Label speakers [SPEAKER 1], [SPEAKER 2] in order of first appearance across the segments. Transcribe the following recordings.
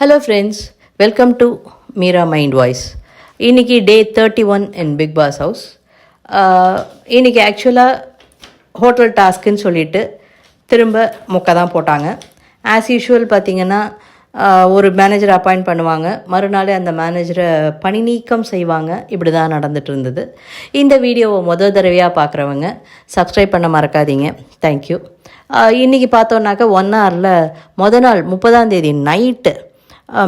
[SPEAKER 1] Hello friends, welcome to Meera mind voice. இன்றைக்கி டே 31 in big pass house. இன்றைக்கி ஆக்சுவலாக hotel டாஸ்க்குன்னு சொல்லிட்டு திரும்ப மொக்க தான் போட்டாங்க. ஆஸ் யூஷுவல் பார்த்திங்கன்னா ஒரு மேனேஜரை அப்பாயிண்ட் பண்ணுவாங்க, மறுநாள் அந்த மேனேஜரை பணி நீக்கம் செய்வாங்க. இப்படி தான் நடந்துகிட்டு இருந்தது. இந்த வீடியோவை முதல் தடவையாக பார்க்குறவங்க சப்ஸ்கிரைப் பண்ண மறக்காதீங்க. தேங்க்யூ. இன்றைக்கி பார்த்தோன்னாக்கா 1 ஹவரில் மொதல் நாள் 30ஆம் நைட்டு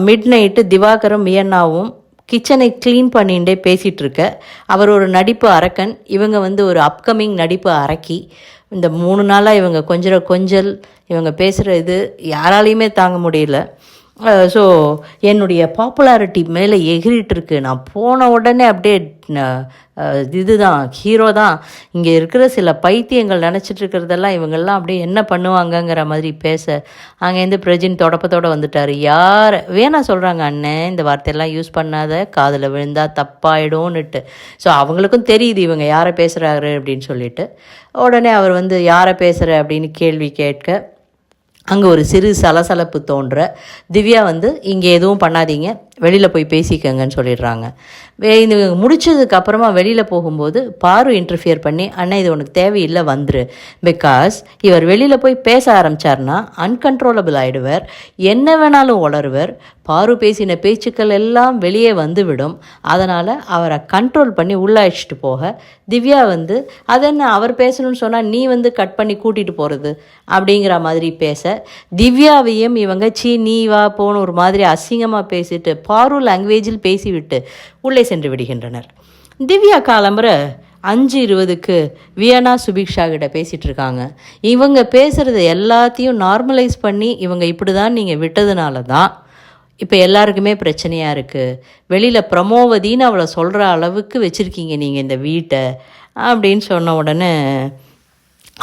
[SPEAKER 1] மிட் நைட்டு திவாகரும் வியன்னாவும் கிச்சனை க்ளீன் பண்ணிகிட்டே பேசிகிட்டு இருக்க. அவர் ஒரு நடிப்பு அரக்கன், இவங்க ஒரு அப்கமிங் நடிப்பு அரக்கி. இந்த 3 நாளாக இவங்க கொஞ்சல் இவங்க பேசுகிற இது யாராலையுமே தாங்க முடியல. ஸோ என்னுடைய பாப்புலாரிட்டி மேலே எகிரிட்டு இருக்கு. நான் போன உடனே அப்படியே இதுதான் ஹீரோ தான். இங்கே இருக்கிற சில பைத்தியங்கள் நினச்சிட்டு இருக்கிறதெல்லாம் இவங்கெல்லாம் அப்படியே என்ன பண்ணுவாங்கங்கிற மாதிரி பேச அங்கேருந்து பிரஜின் தொடப்பத்தோடு வந்துட்டார். யார் வேணா சொல்கிறாங்க, அண்ணன் இந்த வார்த்தையெல்லாம் யூஸ் பண்ணாத, காதில் விழுந்தால் தப்பாயிடும்னுட்டு. ஸோ அவங்களுக்கும் தெரியுது இவங்க யாரை பேசுகிறாரு அப்படின்னு சொல்லிட்டு. உடனே அவர் யாரை பேசுகிற அப்படின்னு கேள்வி கேட்க அங்கே ஒரு சிறு சலசலப்பு தோன்ற. திவ்யா இங்கே எதுவும் பண்ணாதீங்க, வெளியில் போய் பேசிக்கங்கன்னு சொல்லிடுறாங்க. இது முடித்ததுக்கப்புறமா வெளியில் போகும்போது பாரு இன்டர்ஃபியர் பண்ணி, அண்ணா இது உனக்கு தேவையில்லை வந்துரு, பிகாஸ் இவர் வெளியில் போய் பேச ஆரம்பித்தார்னா அன்கண்ட்ரோலபிள் ஆகிடுவர், என்ன வேணாலும் உளருவர். பாரு பேசின பேச்சுக்கள் எல்லாம் வெளியே வந்துவிடும். அதனால் அவரை கண்ட்ரோல் பண்ணி உள்ளாயிச்சிட்டு போக திவ்யா அதென்ன அவர் பேசணும்னு சொன்னால் நீ கட் பண்ணி கூட்டிகிட்டு போகிறது அப்படிங்கிற மாதிரி பேச, திவ்யாவையும் இவங்க நீ வா போன்னு ஒரு மாதிரி அசிங்கமாக பேசிட்டு பாரு லாங்குவேஜில் பேசிவிட்டு உள்ளே சென்று விடுகின்றனர். திவ்யா காலம்புற 5:20 வியன்னா சுபிக்ஷா கிட்ட பேசிகிட்டு இருக்காங்க. இவங்க பேசுகிறது எல்லாத்தையும் நார்மலைஸ் பண்ணி இவங்க இப்படி தான் நீங்கள் விட்டதுனால தான் இப்போ எல்லாருக்குமே பிரச்சனையாக இருக்குது. வெளியில் பிரமோவதின்னு அவளை சொல்கிற அளவுக்கு வச்சுருக்கீங்க நீங்கள் இந்த வீட்டை அப்படின்னு சொன்ன உடனே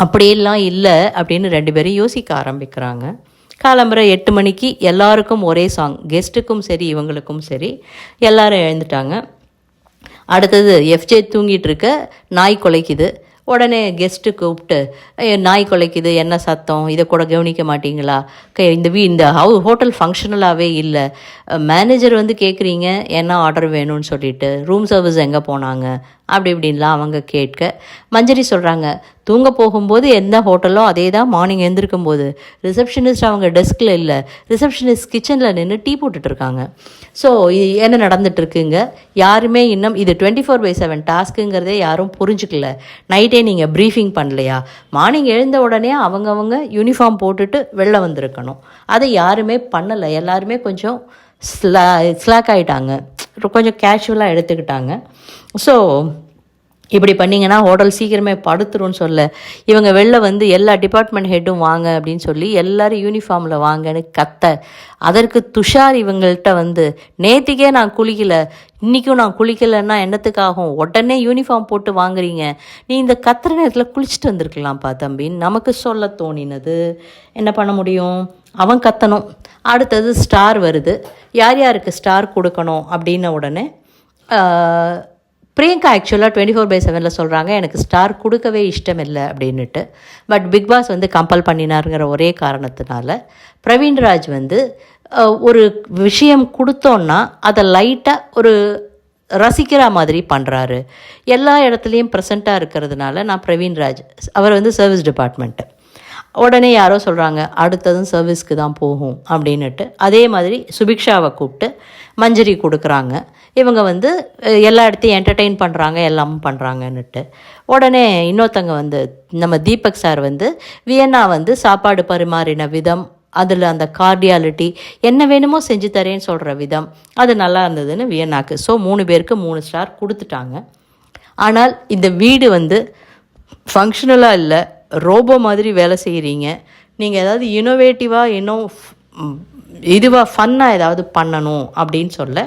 [SPEAKER 1] அப்படியெல்லாம் இல்லை அப்படின்னு 2 பேரும் யோசிக்க ஆரம்பிக்கிறாங்க. காலம்புரை 8 மணிக்கு எல்லாருக்கும் ஒரே சாங், கெஸ்ட்டுக்கும் சரி இவங்களுக்கும் சரி. எல்லோரும் எழுந்துட்டாங்க. அடுத்தது எஃப்ஜே தூங்கிட்டு இருக்க, நாய் குலைக்குது. உடனே கெஸ்ட்டு கூப்பிட்டு, நாய் குலைக்குது, என்ன சத்தம், இதை கூட கவனிக்க மாட்டிங்களா, இந்த ஹோட்டல் ஃபங்க்ஷனலாகவே இல்லை, மேனேஜர் கேட்குறீங்க என்ன ஆர்டர் வேணும்னு சொல்லிட்டு, ரூம் சர்வீஸ் எங்கே போனாங்க அப்படி இப்படின்லாம் அவங்க கேட்க, மஞ்சரி சொல்கிறாங்க தூங்க போகும்போது எந்த ஹோட்டலோ அதே தான் மார்னிங் எழுந்திருக்கும் போது ரிசப்ஷனிஸ்ட் அவங்க டெஸ்கில் இல்லை, ரிசப்ஷனிஸ்ட் கிச்சனில் நின்று டீ போட்டுட்ருக்காங்க. ஸோ என்ன நடந்துகிட்ருக்குங்க, யாருமே இன்னும் இது 24/7 டாஸ்க்குங்கிறதே யாரும் புரிஞ்சுக்கல. நைட்டே நீங்கள் ப்ரீஃபிங் பண்ணலையா, மார்னிங் எழுந்த உடனே அவங்கவுங்க யூனிஃபார்ம் போட்டுட்டு வெளில வந்திருக்கணும், அதை யாருமே பண்ணலை. எல்லாருமே கொஞ்சம் ஸ்லாக் ஆகிட்டாங்க, கொஞ்சம் கேஷுவலாக எடுத்துக்கிட்டாங்க. ஸோ இப்படி பண்ணிங்கன்னா ஹோட்டல் சீக்கிரமே படுத்துருன்னு சொல்ல இவங்க வெளில எல்லா டிபார்ட்மெண்ட் ஹெட்டும் வாங்க அப்படின்னு சொல்லி எல்லோரும் யூனிஃபார்மில் வாங்கன்னு கத்த, அதற்கு துஷார் இவங்கள்ட்ட நேற்றுக்கே நான் குளிக்கலை, இன்றைக்கும் நான் குளிக்கலைன்னா என்னத்துக்காகும், உடனே யூனிஃபார்ம் போட்டு வாங்குறீங்க, நீ இந்த கத்துற நேரத்தில் குளிச்சுட்டு வந்திருக்கலாம்ப்பா தம்பின்னு நமக்கு சொல்ல தோணினது. என்ன பண்ண முடியும், அவன் கத்தணும். அடுத்தது ஸ்டார் வருது, யார் யாருக்கு ஸ்டார் கொடுக்கணும் அப்படின்ன உடனே பிரியங்கா ஆக்சுவலாக 24/7 சொல்கிறாங்க எனக்கு ஸ்டார் கொடுக்கவே இஷ்டம் இல்லை அப்படின்னுட்டு. பட் பிக் பாஸ் கம்பல் பண்ணினாருங்கிற ஒரே காரணத்தினால பிரவீன்ராஜ் ஒரு விஷயம் கொடுத்தோன்னா அதை லைட்டாக ஒரு ரசிக்கிற மாதிரி பண்ணுறாரு. எல்லா இடத்துலையும் ப்ரெசண்ட்டாக இருக்கிறதுனால நான் பிரவீன்ராஜ், அவர் சர்வீஸ் டிபார்ட்மெண்ட்டு. உடனே யாரோ சொல்கிறாங்க அடுத்ததும் சர்வீஸ்க்கு தான் போகும் அப்படின்னுட்டு. அதே மாதிரி சுபிக்ஷாவை கூப்பிட்டு மஞ்சரி கொடுக்குறாங்க. இவங்க எல்லா இடத்தையும் என்டர்டெயின் பண்ணுறாங்க, எல்லாமும் பண்ணுறாங்கன்னுட்டு. உடனே இன்னொருத்தங்க நம்ம தீபக் சார் வியன்னா சாப்பாடு பரிமாறின விதம், அதில் அந்த கார்டியாலிட்டி, என்ன வேணுமோ செஞ்சு தரேன்னு சொல்கிற விதம், அது நல்லா இருந்ததுன்னு வியன்னாக்கு. ஸோ 3 பேருக்கு 3 ஸ்டார் கொடுத்துட்டாங்க. ஆனால் இந்த வீடு ஃபங்க்ஷனலாக இல்லை, ரோபோ மாதிரி வேலை செய்கிறீங்க. நீங்கள் ஏதாவது இனோவேட்டிவாக இன்னும் இதுவாக ஃபன்னாக ஏதாவது பண்ணணும் அப்படின்னு சொல்ல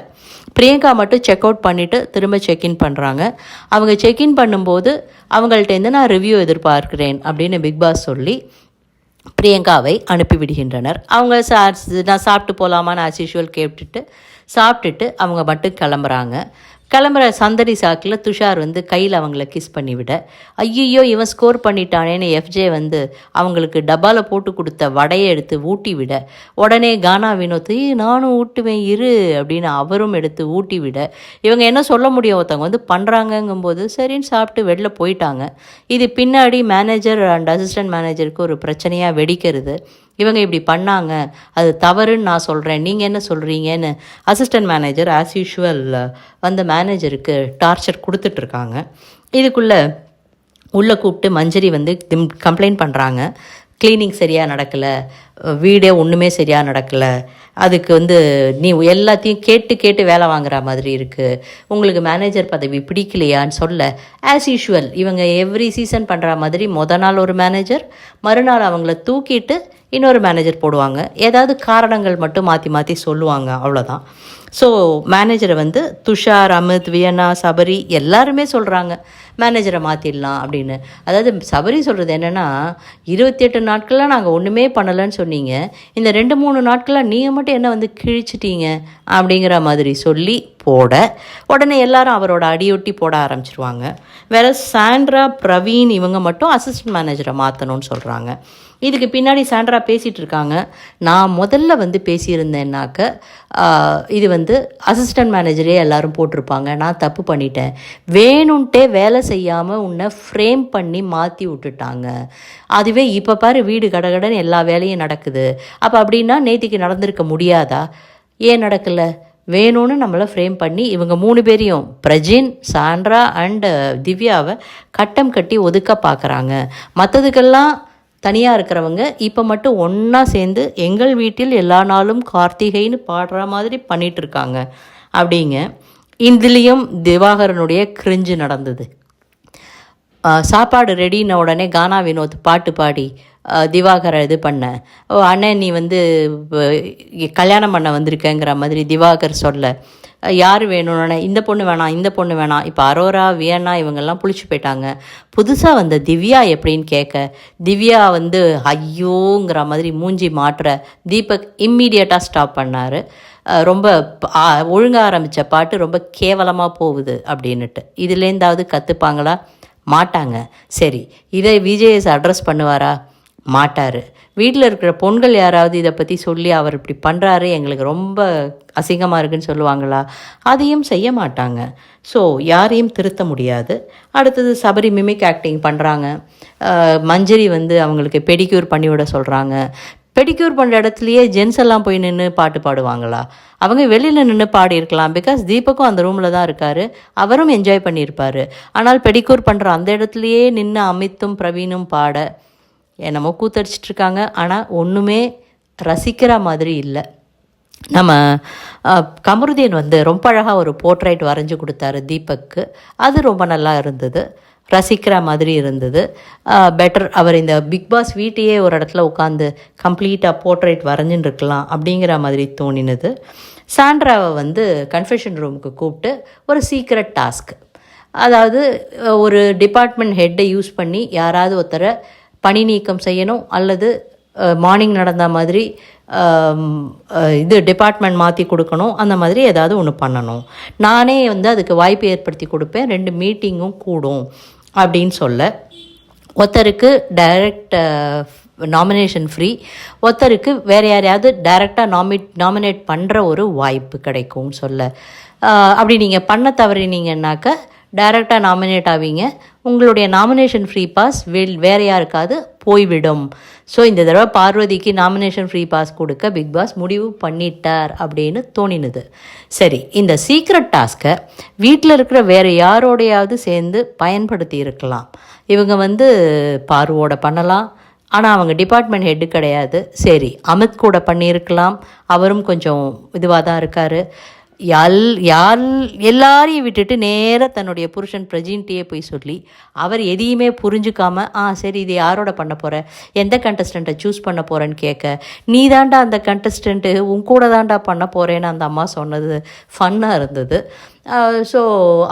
[SPEAKER 1] பிரியங்கா மட்டும் செக் அவுட் பண்ணிவிட்டு திரும்ப செக்இன் பண்ணுறாங்க. அவங்க செக்இன் பண்ணும்போது அவங்கள்ட்டேருந்து நான் ரிவ்யூ எதிர்பார்க்கிறேன் அப்படின்னு பிக் பாஸ் சொல்லி பிரியங்காவை அனுப்பிவிடுகின்றனர். அவங்க நான் சாப்பிட்டு போகலாமான்னு ஆஸ் யூஷுவல் கேட்டுட்டு சாப்பிட்டுட்டு அவங்க மட்டும் கிளம்புறாங்க. கிளம்புற சந்தடி சாக்கில் துஷார் வந்து கையில் அவங்கள கிஸ் பண்ணிவிட, ஐயோ இவன் ஸ்கோர் பண்ணிட்டானேன்னு எஃப்ஜே வந்து அவங்களுக்கு டப்பாவில் போட்டு கொடுத்த வடையை எடுத்து ஊட்டி விட, உடனே கானா வினோத் நானும் ஊட்டுவேன் இரு அப்படின்னு அவரும் எடுத்து ஊட்டி விட, இவங்க என்ன சொல்ல முடியும், ஒருத்தவங்க வந்து பண்ணுறாங்கங்கும்போது சரின்னு சாப்பிட்டு வெளில போயிட்டாங்க. இது பின்னாடி மேனேஜர் அண்ட் அசிஸ்டன்ட் மேனேஜருக்கு ஒரு பிரச்சனையாக வெடிக்கிறது. இவங்க இப்படி பண்ணாங்க, அது தவறுன்னு நான் சொல்கிறேன், நீங்கள் என்ன சொல்கிறீங்கன்னு அசிஸ்டன்ட் மேனேஜர் ஆஸ் யூஷுவல் வந்து மேனேஜருக்கு டார்ச்சர் கொடுத்துட்ருக்காங்க. இதுக்குள்ளே உள்ளே கூப்பிட்டு மஞ்சரி வந்து கம்ப்ளைண்ட் பண்ணுறாங்க. க்ளீனிங் சரியாக நடக்கலை, வீடே ஒன்றுமே சரியாக நடக்கலை, அதுக்கு வந்து நீ எல்லாத்தையும் கேட்டு கேட்டு வேலை வாங்குற மாதிரி இருக்குது, உங்களுக்கு மேனேஜர் பதவி பிடிக்கலையான்னு சொல்ல, ஆஸ் யூஷுவல் இவங்க எவ்ரி சீசன் பண்ணுற மாதிரி நாள் ஒரு மேனேஜர், மறுநாள் அவங்கள தூக்கிட்டு இன்னொரு மேனேஜர் போடுவாங்க. ஏதாவது காரணங்கள் மட்டும் மாற்றி மாற்றி சொல்லுவாங்க, அவ்வளோதான். ஸோ மேனேஜரை வந்து துஷார், அமித், வியன்னா, சபரி எல்லாருமே சொல்கிறாங்க மேனேஜரை மாற்றிடலாம் அப்படின்னு. அதாவது சபரி சொல்கிறது என்னென்னா, 28 நாட்களாக நாங்கள் ஒன்றுமே பண்ணலைன்னு சொன்னீங்க, இந்த 2-3 நாட்களாக நீங்கள் மட்டும் என்ன வந்து கிழிச்சிட்டீங்க அப்படிங்கிற மாதிரி சொல்லி போட, உடனே எல்லாரும் அவரோட அடியொட்டி போட ஆரம்பிச்சிருவாங்க. வேறு சாண்ட்ரா, பிரவீன் இவங்க மட்டும் அசிஸ்டன்ட் மேனேஜரை மாற்றணும்னு சொல்கிறாங்க. இதுக்கு பின்னாடி சாண்ட்ரா பேசிகிட்டு இருக்காங்க, நான் முதல்ல வந்து பேசியிருந்தேன்னாக்க இது வந்து அசிஸ்டன்ட் மேனேஜரே எல்லோரும் போட்டிருப்பாங்க, நான் தப்பு பண்ணிட்டேன், வேணும்ன்ட்டே வேலை செய்யாமல் உன்னை ஃப்ரேம் பண்ணி மாற்றி விட்டுட்டாங்க, அதுவே இப்போ பாரு வீடு கடகடன்னு எல்லா வேலையும் நடக்குது, அப்போ அப்படின்னா நேத்திக்கு நடந்திருக்க முடியாதா, ஏன் நடக்கலை, வேணும்னு நம்மளை ஃப்ரேம் பண்ணி இவங்க 3 பேரையும் பிரஜின், சாண்ட்ரா அண்டு திவ்யாவை கட்டம் கட்டி ஒதுக்க பார்க்குறாங்க. மற்றதுக்கெல்லாம் தனியாக இருக்கிறவங்க இப்போ மட்டும் ஒன்றா சேர்ந்து எங்கள் வீட்டில் எல்லா நாளும் கார்த்திகைன்னு பாடுற மாதிரி பண்ணிகிட்ருக்காங்க அப்படிங்க. இதுலேயும் திவாகரனுடைய கிரிஞ்சு நடந்தது. சாப்பாடு ரெடின உடனே கானா வினோத் பாட்டு பாடி திவாகரை இது பண்ண, அண்ணன் நீ வந்து கல்யாணம் பண்ண வந்திருக்கேங்கிற மாதிரி திவாகர் சொல்ல, யார் வேணும்னு இந்த பொண்ணு வேணாம் இந்த பொண்ணு வேணாம், இப்போ அரோரா, வியன்னா இவங்கெல்லாம் புளிச்சு போயிட்டாங்க, புதுசாக வந்த திவ்யா எப்படின்னு கேட்க, திவ்யா வந்து ஐயோங்கிற மாதிரி மூஞ்சி மாற்ற தீபக் இம்மீடியட்டாக ஸ்டாப் பண்ணார். ரொம்ப ஒழுங்காக ஆரம்பித்த பாட்டு ரொம்ப கேவலமாக போகுது அப்படின்னுட்டு. இதுலேருந்தாவது கற்றுப்பாங்களா? மாட்டாங்க. சரி, இதை விஜேஎஸ் அட்ரஸ் பண்ணுவாரா? மாட்டார். வீட்டில் இருக்கிற பொண்கள் யாராவது இதை பற்றி சொல்லி அவர் இப்படி பண்ணுறாரு எங்களுக்கு ரொம்ப அசிங்கமாக இருக்குன்னு சொல்லுவாங்களா? அதையும் செய்ய மாட்டாங்க. ஸோ யாரையும் திருத்த முடியாது. அடுத்தது சபரி மிமிக் ஆக்டிங் பண்ணுறாங்க. மஞ்சரி வந்து அவங்களுக்கு பெடிக்யூர் பண்ணிவிட சொல்கிறாங்க. பெடிக்யூர் பண்ணுற இடத்துலையே ஜென்ஸ் எல்லாம் போய் நின்று பாட்டு பாடுவாங்களா? அவங்க வெளியில் நின்று பாடியிருக்கலாம். பிகாஸ் தீபக்கும் அந்த ரூமில் தான் இருக்கார், அவரும் என்ஜாய் பண்ணியிருப்பார். ஆனால் பெடிக்யூர் பண்ணுற அந்த இடத்துலையே நின்று அமித்தும் பிரவீனும் பாட என்னமோ கூத்தடிச்சிட்ருக்காங்க. ஆனால் ஒன்றுமே ரசிக்கிற மாதிரி இல்லை. நம்ம கமருதீன் வந்து ரொம்ப அழகாக ஒரு போர்ட்ரைட் வரைஞ்சி கொடுத்தாரு தீபக்கு, அது ரொம்ப நல்லா இருந்தது, ரசிக்கிற மாதிரி இருந்தது. பெட்டர் அவர் இந்த பிக் பாஸ் வீட்டையே ஒரு இடத்துல உட்காந்து கம்ப்ளீட்டாக போர்ட்ரைட் வரைஞ்சின்னு இருக்கலாம் அப்படிங்கிற மாதிரி தோணினது. சாண்ட்ராவை வந்து கன்ஃபெஷன் ரூமுக்கு கூப்பிட்டு ஒரு சீக்ரெட் டாஸ்க், அதாவது ஒரு டிபார்ட்மெண்ட் ஹெட்டை யூஸ் பண்ணி யாராவது ஒருத்தரை பணி நீக்கம் செய்யணும், அல்லது மார்னிங் நடந்த மாதிரி இது டிபார்ட்மெண்ட் மாற்றி கொடுக்கணும், அந்த மாதிரி ஏதாவது ஒன்று பண்ணணும், நானே வந்து அதுக்கு வாய்ப்பு ஏற்படுத்தி கொடுப்பேன், 2 மீட்டிங்கும் கூடும் அப்படின்னு சொல்ல, ஒருத்தருக்கு டைரக்ட் நாமினேஷன் ஃப்ரீ, ஒருத்தருக்கு வேறு யாரையாவது டைரெக்டாக நாமினேட் பண்ணுற ஒரு வாய்ப்பு கிடைக்கும்னு சொல்ல, அப்படி நீங்கள் பண்ண தவறினீங்கன்னாக்க டைரெக்டாக நாமினேட் ஆவீங்க, உங்களுடைய நாமினேஷன் ஃப்ரீ பாஸ் வேறு யாருக்காவது போய்விடும். ஸோ இந்த தடவை பார்வதிக்கு நாமினேஷன் ஃப்ரீ பாஸ் கொடுக்க பிக் பாஸ் முடிவு பண்ணிட்டார் அப்படின்னு தோணினது. சரி, இந்த சீக்ரெட் டாஸ்க்கை வீட்டில் இருக்கிற வேறு யாரோடையாவது சேர்ந்து பயன்படுத்தி இருக்கலாம். இவங்க வந்து பார்வோட பண்ணலாம், ஆனால் அவங்க டிபார்ட்மெண்ட் ஹெட்டு கிடையாது. சரி, அமித் கூட பண்ணியிருக்கலாம், அவரும் கொஞ்சம் இதுவாக தான் இருக்கார். எல்லாரையும் விட்டுட்டு நேராக தன்னுடைய புருஷன் பிரஜின்ட்டியே போய் சொல்லி அவர் எதையுமே புரிஞ்சுக்காம, சரி இது யாரோட பண்ண போகிற, எந்த கண்டஸ்டண்ட்டை சூஸ் பண்ண போகிறேன்னு கேட்க, நீ தாண்டா அந்த கண்டஸ்டண்ட்டு, உன் கூட தாண்டா பண்ண போகிறேன்னு அந்த அம்மா சொன்னது ஃபன்னாக இருந்தது. ஸோ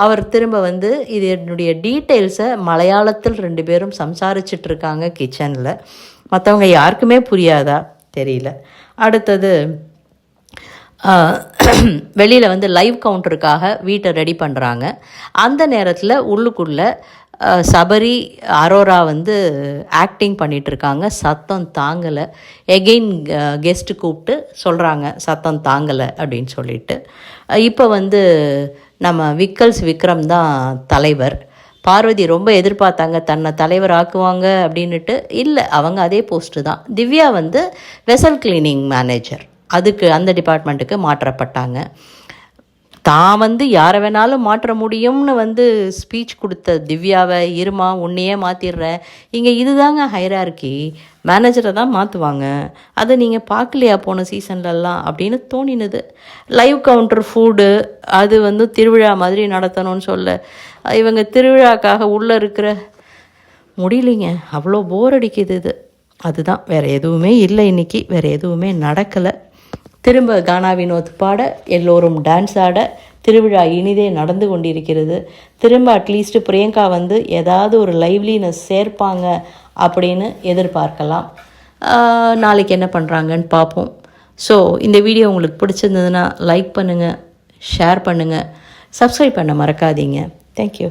[SPEAKER 1] அவர் திரும்ப வந்து இது என்னுடைய டீட்டெயில்ஸை மலையாளத்தில் 2 பேரும் சம்சாரிச்சிட்ருக்காங்க கிச்சனில், மற்றவங்க யாருக்குமே புரியாதா தெரியல. அடுத்தது வெளியில் வந்து லைவ் கவுண்டருக்காக வீட்டை ரெடி பண்ணுறாங்க. அந்த நேரத்தில் உள்ளுக்குள்ளே சபரி அரோரா வந்து ஆக்டிங் பண்ணிகிட்ருக்காங்க. சத்தம் தாங்கலை. எகெயின் கெஸ்ட்டு கூப்பிட்டு சொல்கிறாங்க சத்தம் தாங்கலை அப்படின்னு சொல்லிட்டு. இப்போ வந்து நம்ம விக்ரம் தான் தலைவர். பார்வதி ரொம்ப எதிர்பார்த்தாங்க தன்னை தலைவர் ஆக்குவாங்க அப்படின்ட்டு. இல்லை, அவங்க அதே போஸ்ட்டு தான். திவ்யா வந்து வெசல் கிளீனிங் மேனேஜர், அதுக்கு அந்த டிபார்ட்மெண்ட்டுக்கு மாற்றப்பட்டாங்க. தான் வந்து யாரை வேணாலும் மாற்ற முடியும்னு வந்து ஸ்பீச் கொடுத்த திவ்யாவை இருமா உன்னையே மாற்றிடுறேன், இங்கே இதுதாங்க ஹைரார்கி, மேனேஜரை தான் மாற்றுவாங்க, அதை நீங்கள் பார்க்கலையா போன சீசன்லலாம் அப்படின்னு தோணினது. லைவ் கவுண்டர் ஃபுட்டு அது வந்து திருவிழா மாதிரி நடத்தணும்னு சொல்ல இவங்க திருவிழாக்காக உள்ளே இருக்கிற முடியலைங்க, அவ்வளோ போர் அடிக்குது இது. அதுதான், வேறு எதுவுமே இல்லை இன்றைக்கி, வேறு எதுவுமே நடக்கலை. திரும்ப கானா வினோத் பாட, எல்லோரும் டான்ஸ் ஆட, திருவிழா இனிதே நடந்து கொண்டிருக்கிறது. திரும்ப அட்லீஸ்ட் பிரியங்கா வந்து ஏதாவது ஒரு லைவ்லினஸ் சேர்ப்பாங்க அப்படின்னு எதிர்பார்க்கலாம். நாளைக்கு என்ன பண்ணுறாங்கன்னு பார்ப்போம். ஸோ இந்த வீடியோ உங்களுக்கு பிடிச்சிருந்ததுன்னா லைக் பண்ணுங்கள், ஷேர் பண்ணுங்கள், சப்ஸ்கிரைப் பண்ண மறக்காதீங்க. தேங்க்யூ.